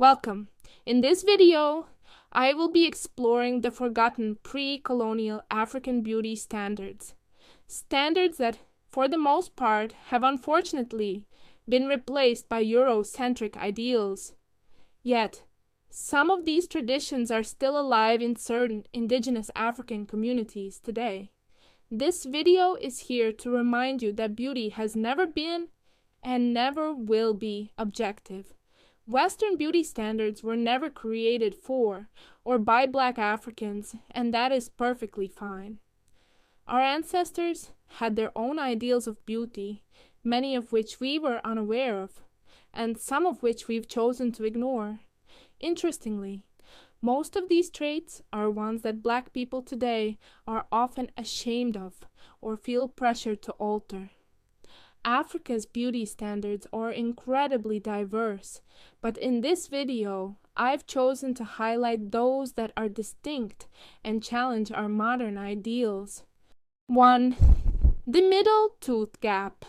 Welcome. In this video, I will be exploring the forgotten pre-colonial African beauty standards. Standards that, for the most part, have unfortunately been replaced by Eurocentric ideals. Yet, some of these traditions are still alive in certain indigenous African communities today. This video is here to remind you that beauty has never been and never will be objective. Western beauty standards were never created for or by Black Africans, and that is perfectly fine. Our ancestors had their own ideals of beauty, many of which we were unaware of, and some of which we've chosen to ignore. Interestingly, most of these traits are ones that Black people today are often ashamed of or feel pressure to alter. Africa's beauty standards are incredibly diverse, but in this video, I've chosen to highlight those that are distinct and challenge our modern ideals. 1. The middle tooth gap.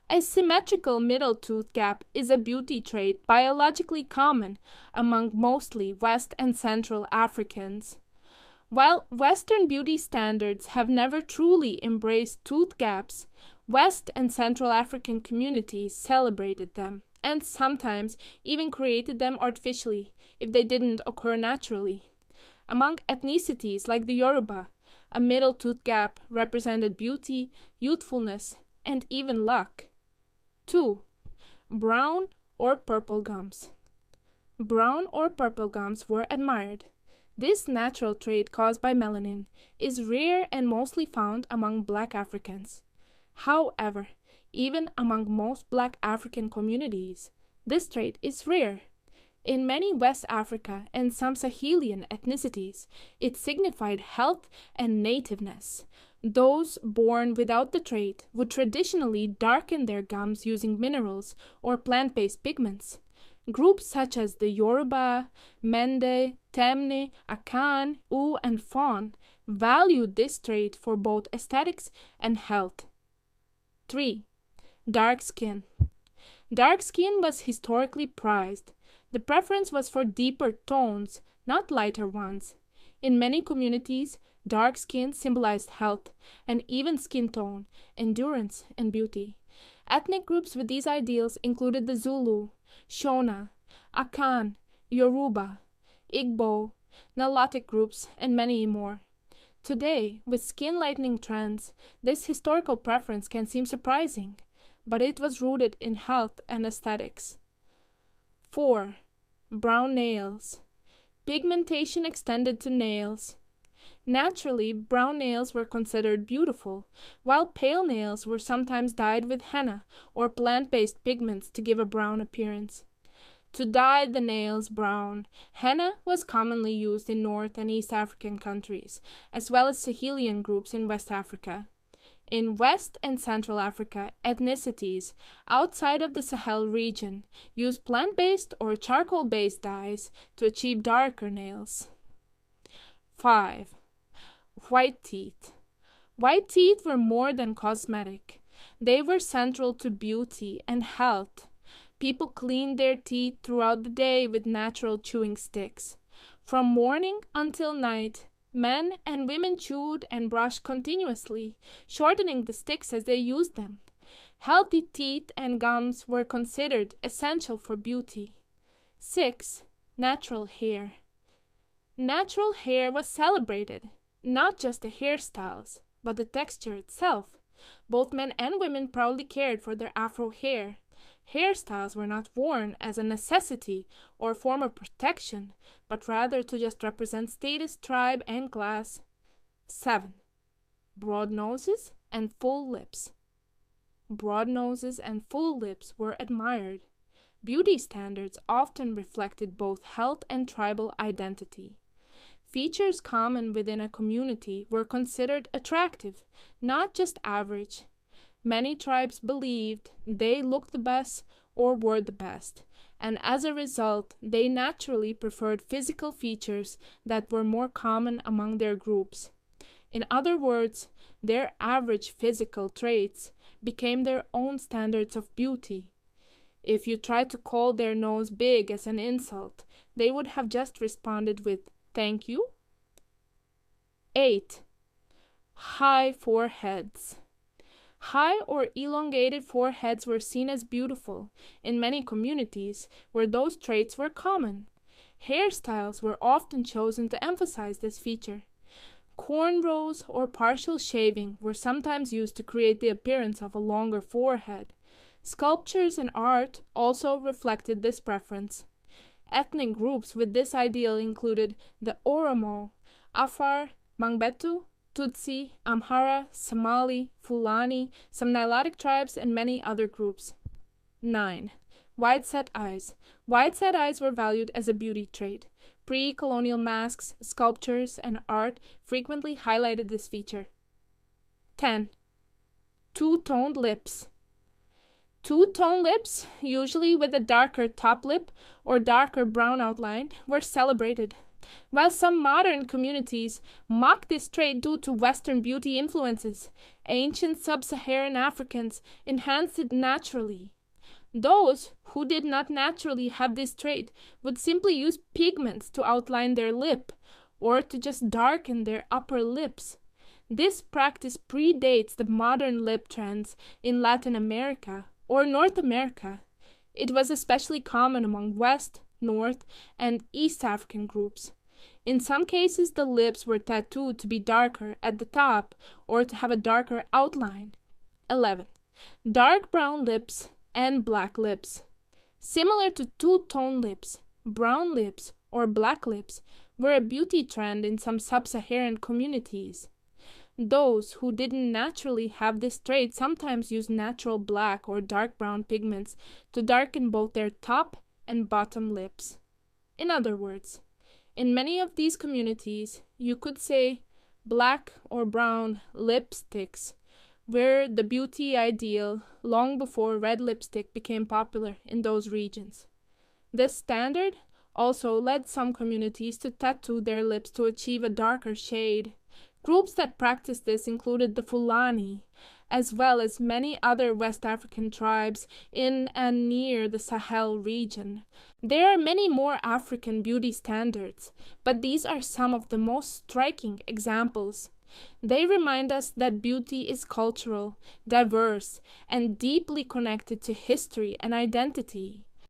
A symmetrical middle tooth gap is a beauty trait biologically common among mostly West and Central Africans. While Western beauty standards have never truly embraced tooth gaps, West and Central African communities celebrated them, and sometimes even created them artificially if they didn't occur naturally. Among ethnicities like the Yoruba, a middle tooth gap represented beauty, youthfulness, and even luck. 2. Brown or purple gums. Brown or purple gums were admired. This natural trait caused by melanin is rare and mostly found among Black Africans. However, even among most Black African communities, this trait is rare. In many West Africa and some Sahelian ethnicities, it signified health and nativeness. Those born without the trait would traditionally darken their gums using minerals or plant-based pigments. Groups such as the Yoruba, Mende, Temne, Akan, U, and Fon valued this trait for both aesthetics and health. 3. Dark skin. Dark skin was historically prized. The preference was for deeper tones, not lighter ones. In many communities, dark skin symbolized health, an even skin tone, endurance, and beauty. Ethnic groups with these ideals included the Zulu, Shona, Akan, Yoruba, Igbo, Nilotic groups, and many more. Today, with skin lightening trends, this historical preference can seem surprising, but it was rooted in health and aesthetics. 4. Brown nails. Pigmentation extended to nails. Naturally, brown nails were considered beautiful, while pale nails were sometimes dyed with henna or plant-based pigments to give a brown appearance. To dye the nails brown, henna was commonly used in North and East African countries, as well as Sahelian groups in West Africa. In West and Central Africa, ethnicities outside of the Sahel region used plant-based or charcoal-based dyes to achieve darker nails. 5. White teeth. White teeth were more than cosmetic. They were central to beauty and health. People cleaned their teeth throughout the day with natural chewing sticks. From morning until night, men and women chewed and brushed continuously, shortening the sticks as they used them. Healthy teeth and gums were considered essential for beauty. 6. Natural hair. Natural hair was celebrated, not just the hairstyles, but the texture itself. Both men and women proudly cared for their afro hair. Hairstyles were not worn as a necessity or form of protection, but rather to just represent status, tribe, and class. 7. Broad noses and full lips. Broad noses and full lips were admired. Beauty standards often reflected both health and tribal identity. Features common within a community were considered attractive, not just average. Many tribes believed they looked the best or were the best, and as a result, they naturally preferred physical features that were more common among their groups. In other words, their average physical traits became their own standards of beauty. If you tried to call their nose big as an insult, they would have just responded with "thank you." 8. High foreheads. High or elongated foreheads were seen as beautiful in many communities where those traits were common. Hairstyles were often chosen to emphasize this feature. Cornrows or partial shaving were sometimes used to create the appearance of a longer forehead. Sculptures and art also reflected this preference. Ethnic groups with this ideal included the Oromo, Afar, Mangbetu, Tutsi, Amhara, Somali, Fulani, some Nilotic tribes, and many other groups. 9. Wide-set eyes. Wide-set eyes were valued as a beauty trait. Pre-colonial masks, sculptures, and art frequently highlighted this feature. 10. Two-toned lips. Two-tone lips, usually with a darker top lip or darker brown outline, were celebrated. While some modern communities mock this trait due to Western beauty influences, ancient sub-Saharan Africans enhanced it naturally. Those who did not naturally have this trait would simply use pigments to outline their lip or to just darken their upper lips. This practice predates the modern lip trends in Latin America or North America. It was especially common among West, North, and East African groups. In some cases, the lips were tattooed to be darker at the top or to have a darker outline. 11. Dark brown lips and black lips. Similar to two-tone lips, brown lips or black lips were a beauty trend in some sub-Saharan communities. Those who didn't naturally have this trait sometimes used natural black or dark brown pigments to darken both their top and bottom lips. In other words, in many of these communities, you could say black or brown lipsticks were the beauty ideal long before red lipstick became popular in those regions. This standard also led some communities to tattoo their lips to achieve a darker shade. Groups that practiced this included the Fulani, as well as many other West African tribes in and near the Sahel region. There are many more African beauty standards, but these are some of the most striking examples. They remind us that beauty is cultural, diverse, and deeply connected to history and identity.